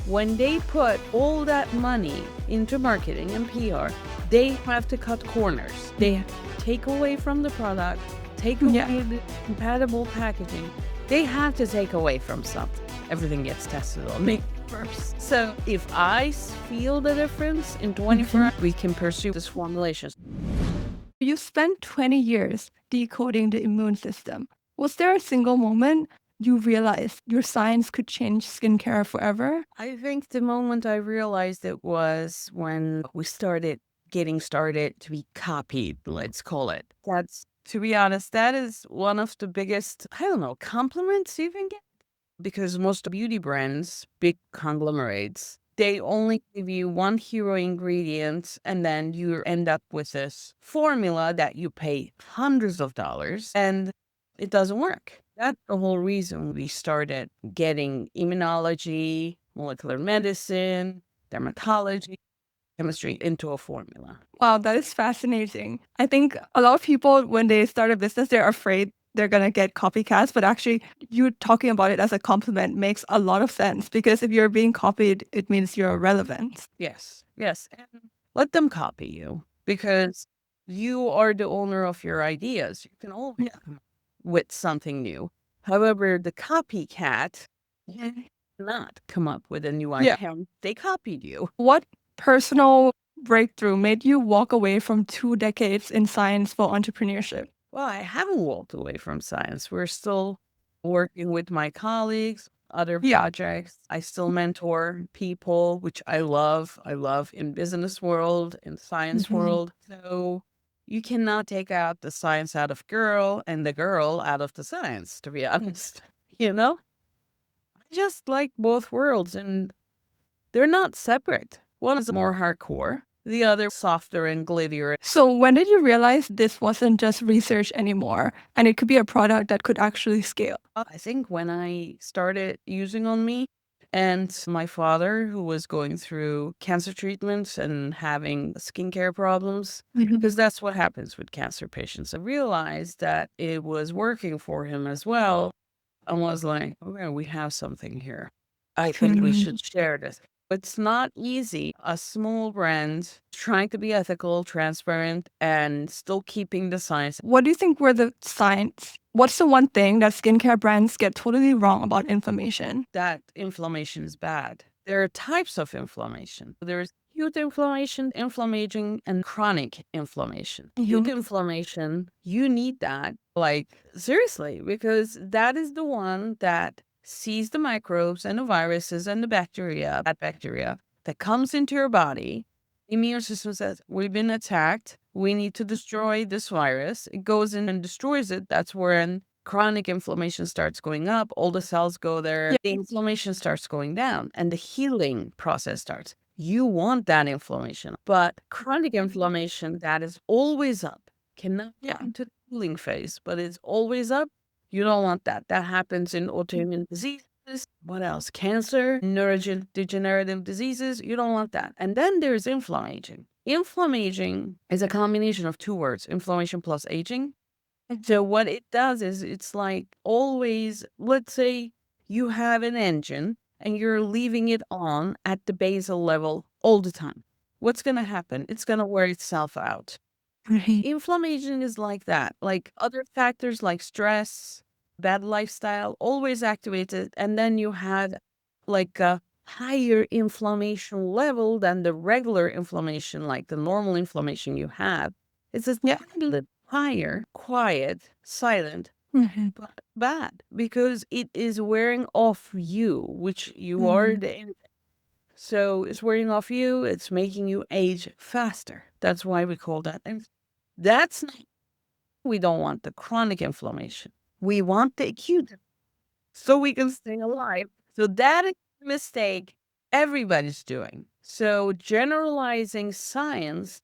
When they put all that money into marketing and PR, they have to cut corners. They take away from the product, take away the compatible packaging. They have to take away from something. Everything gets tested on me first. So if I feel the difference in 24 hours, we can pursue this formulations. You spent 20 years decoding the immune system. Was there a single moment you realized your science could change skincare forever? I think the moment I realized it was when we getting started to be copied, let's call it. That's, to be honest, that is one of the biggest, compliments you can get. Because most beauty brands, big conglomerates, they only give you one hero ingredient and then you end up with this formula that you pay hundreds of dollars and it doesn't work. That's the whole reason we started getting immunology, molecular medicine, dermatology, chemistry into a formula. Wow, that is fascinating. I think a lot of people, when they start a business, they're afraid they're going to get copycats, but actually you talking about it as a compliment makes a lot of sense, because if you're being copied, it means you're relevant. Yes. And let them copy you because you are the owner of your ideas. You can always come up with something new. However, the copycat cannot come up with a new idea. They copied you. What personal breakthrough made you walk away from 2 decades in science for entrepreneurship? Well, I haven't walked away from science. We're still working with my colleagues, other projects. I still mentor people, which I love. I love in business world, in science world. So you cannot take out the science out of girl and the girl out of the science, to be honest. I just like both worlds and they're not separate. One is more hardcore, the other softer and glittier. So when did you realize this wasn't just research anymore and it could be a product that could actually scale? I think when I started using on me and my father, who was going through cancer treatments and having skincare problems, because that's what happens with cancer patients, I realized that it was working for him as well. I was like, okay, we have something here. I think we should share this. It's not easy. A small brand trying to be ethical, transparent, and still keeping the science. What do you think were the signs? What's the one thing that skincare brands get totally wrong about inflammation? That inflammation is bad. There are types of inflammation. There's acute inflammation, and chronic inflammation. Acute inflammation, you need that, like, seriously, because that is the one that sees the microbes and the viruses and the bacteria, that bacteria that comes into your body. The immune system says, we've been attacked. We need to destroy this virus. It goes in and destroys it. That's when chronic inflammation starts going up. All the cells go there. The inflammation starts going down and the healing process starts. You want that inflammation, but chronic inflammation that is always up cannot get into the healing phase, but it's always up. You don't want that. That happens in autoimmune diseases. What else? Cancer, neurodegenerative diseases. You don't want that. And then there's inflammation. Inflammation is a combination of two words, inflammation plus aging. So what it does is it's like always, let's say you have an engine and you're leaving it on at the basal level all the time. What's going to happen? It's going to wear itself out. Inflammation is like that. Like other factors like stress, bad lifestyle, always activated. And then you had like a higher inflammation level than the regular inflammation, like the normal inflammation you have. It's a little higher, quiet, silent, but bad because it is wearing off you, which you are the. So it's wearing off you. It's making you age faster. That's why we call that. That's not, we don't want the chronic inflammation. We want the acute so we can stay alive. So that is a mistake everybody's doing. So generalizing science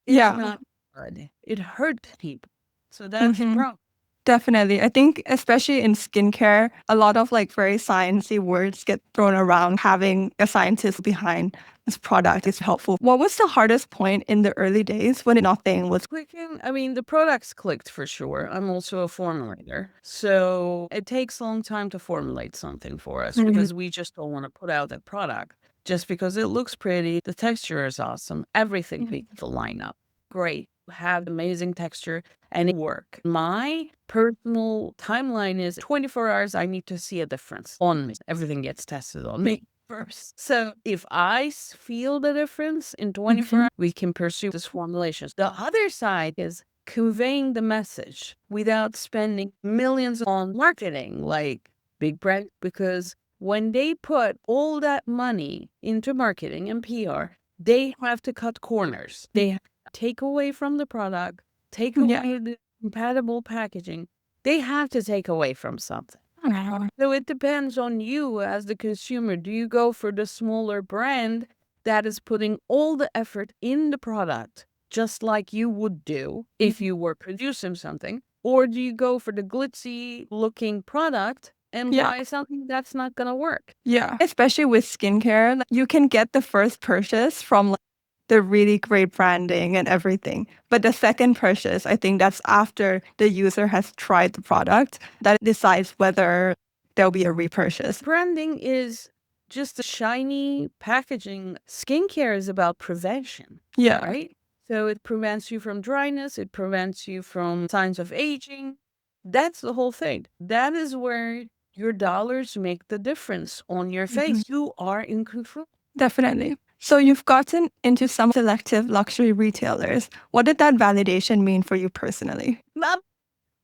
is not good. It hurts people. So that's the problem. Definitely. I think especially in skincare, a lot of like very sciencey words get thrown around. Having a scientist behind this product is helpful. What was the hardest point in the early days when nothing was clicking? I mean, the products clicked for sure. I'm also a formulator. So it takes a long time to formulate something for us because we just don't want to put out that product. just because it looks pretty. The texture is awesome. Everything beats the lineup. Great. Have amazing texture and it work. My personal timeline is 24 hours. I need to see a difference on me. Everything gets tested on me first. So if I feel the difference in 24 hours, we can pursue this formulations. The other side is conveying the message without spending millions on marketing, like big brand, because when they put all that money into marketing and PR, they have to cut corners. They have to take away from the product, take away the compatible packaging. They have to take away from something. So it depends on you as the consumer. Do you go for the smaller brand that is putting all the effort in the product, just like you would do if you were producing something? Or do you go for the glitzy looking product and buy something that's not going to work? Yeah. Especially with skincare, you can get the first purchase from the really great branding and everything. But the second purchase, I think that's after the user has tried the product that decides whether there'll be a repurchase. Branding is just a shiny packaging. Skincare is about prevention. Yeah. Right? So it prevents you from dryness. It prevents you from signs of aging. That's the whole thing. That is where your dollars make the difference on your face. You are in control. Definitely. So you've gotten into some selective luxury retailers. What did that validation mean for you personally?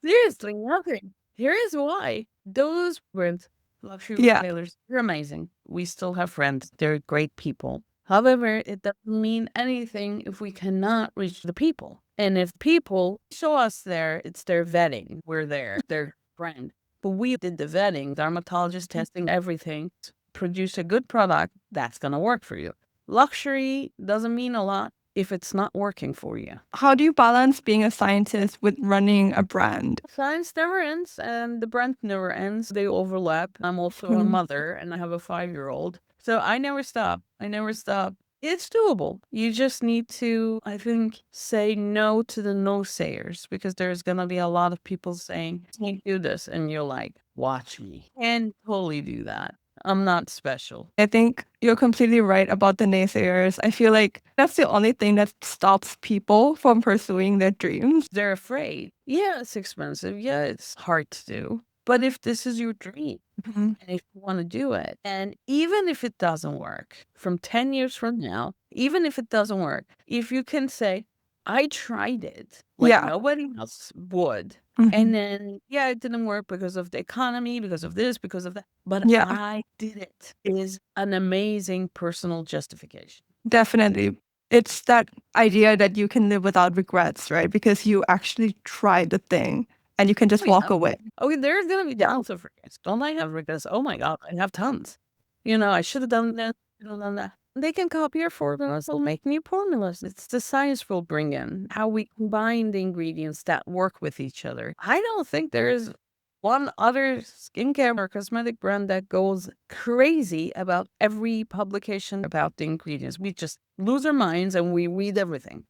Seriously, nothing. Here is why. Those brands, luxury retailers, they're amazing. We still have friends. They're great people. However, it doesn't mean anything if we cannot reach the people. And if people show us there, it's their vetting. We're there, their brand. But we did the vetting, dermatologist testing everything, produce a good product that's going to work for you. Luxury doesn't mean a lot if it's not working for you. How do you balance being a scientist with running a brand? Science never ends and the brand never ends. They overlap. I'm also a mother and I have a 5-year-old. So I never stop. It's doable. You just need to, I think, say no to the no-sayers because there's going to be a lot of people saying, can't do this. And you're like, watch me. And totally do that. I'm not special. I think you're completely right about the naysayers. I feel like that's the only thing that stops people from pursuing their dreams. They're afraid. Yeah, it's expensive. Yeah, it's hard to do. But if this is your dream and if you want to do it, and even if it doesn't work from 10 years from now, even if it doesn't work, if you can say, I tried it like nobody else would. And then, it didn't work because of the economy, because of this, because of that. But I did it. It is an amazing personal justification. Definitely. It's that idea that you can live without regrets, right? Because you actually tried the thing and you can just walk away. Okay, there's going to be tons of regrets. Don't I have regrets? Oh my God, I have tons. I should have done that, should have done that. They can copy your formulas. They'll make new formulas. It's the science we'll bring in, how we combine the ingredients that work with each other. I don't think there is one other skincare or cosmetic brand that goes crazy about every publication about the ingredients. We just lose our minds and we read everything,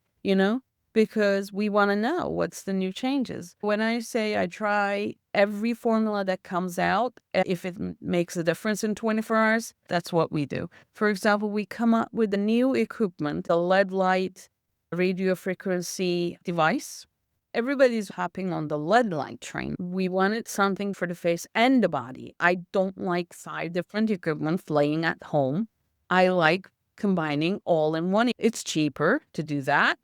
because we want to know what's the new changes. When I say I try every formula that comes out, if it makes a difference in 24 hours, that's what we do. For example, we come up with a new equipment, a LED light radio frequency device. Everybody's hopping on the LED light train. We wanted something for the face and the body. I don't like 5 different equipment playing at home. I like combining all in one. It's cheaper to do that.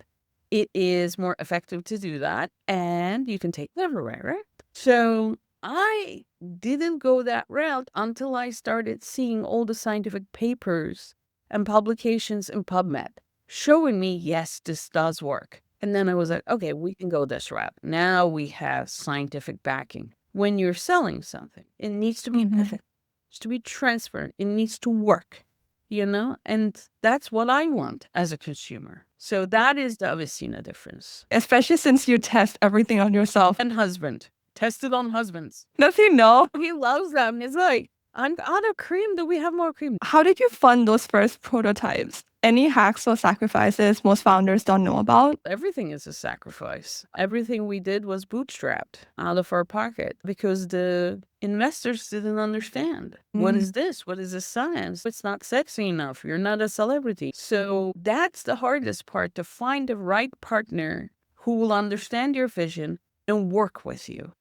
It is more effective to do that, and you can take it everywhere, right? So I didn't go that route until I started seeing all the scientific papers and publications in PubMed showing me, yes, this does work. And then I was like, okay, we can go this route. Now we have scientific backing. When you're selling something, it needs to be perfect. It needs to be transparent. It needs to work. And that's what I want as a consumer. So that is the Avicina difference. Especially since you test everything on yourself. And husband. Tested on husbands. Does he know? He loves them. It's like, I'm out of cream. Do we have more cream? How did you fund those first prototypes? Any hacks or sacrifices most founders don't know about? Everything is a sacrifice. Everything we did was bootstrapped out of our pocket because the investors didn't understand. What is this? What is this science? It's not sexy enough. You're not a celebrity. So that's the hardest part, to find the right partner who will understand your vision and work with you.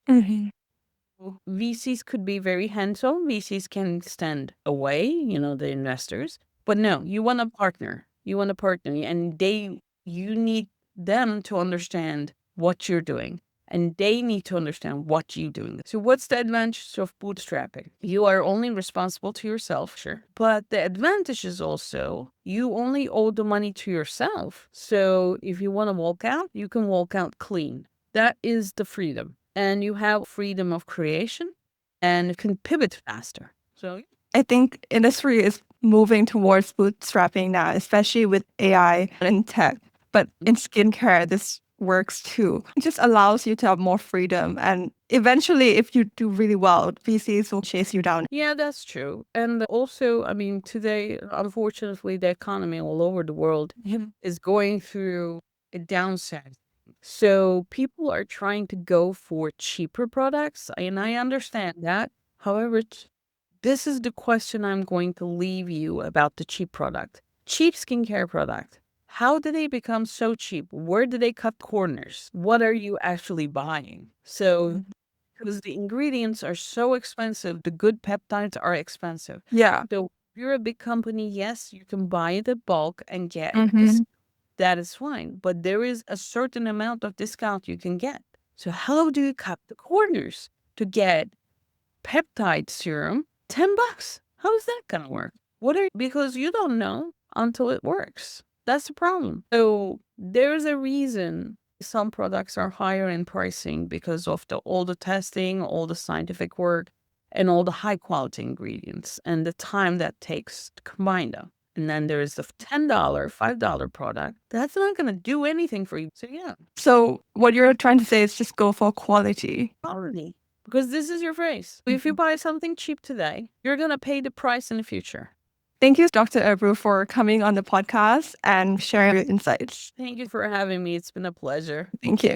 Mhm. VCs could be very hands-on. VCs can stand away, the investors. But no, you want a partner. You want a partner, and you need them to understand what you're doing, and they need to understand what you're doing. So what's the advantage of bootstrapping? You are only responsible to yourself, sure. But the advantage is also you only owe the money to yourself. So if you want to walk out, you can walk out clean. That is the freedom. And you have freedom of creation and can pivot faster. So I think industry is moving towards bootstrapping now, especially with AI and tech. But in skincare, this works too. It just allows you to have more freedom. And eventually, if you do really well, VCs will chase you down. yeah, that's true. And also, I mean, today, unfortunately, the economy all over the world is going through a downside. So people are trying to go for cheaper products, and I understand that. However, this is the question I'm going to leave you about the cheap product. Cheap skincare product. How did they become so cheap? Where did they cut corners? What are you actually buying? So, because the ingredients are so expensive, the good peptides are expensive. Yeah. So, if you're a big company, yes, you can buy it in bulk and get Mm-hmm. that is fine. But there is a certain amount of discount you can get. So, how do you cut the corners to get peptide serum, $10? How is that gonna work? Because you don't know until it works. That's the problem. So there's a reason some products are higher in pricing because of all the testing, all the scientific work, and all the high quality ingredients and the time that takes to combine them. And then there is the $10, $5 product. That's not gonna do anything for you. So yeah, So what you're trying to say is just go for quality. quality. Because this is your phrase. If you buy something cheap today, you're going to pay the price in the future. Thank you, Dr. Ebru, for coming on the podcast and sharing your insights. Thank you for having me. It's been a pleasure. Thank you.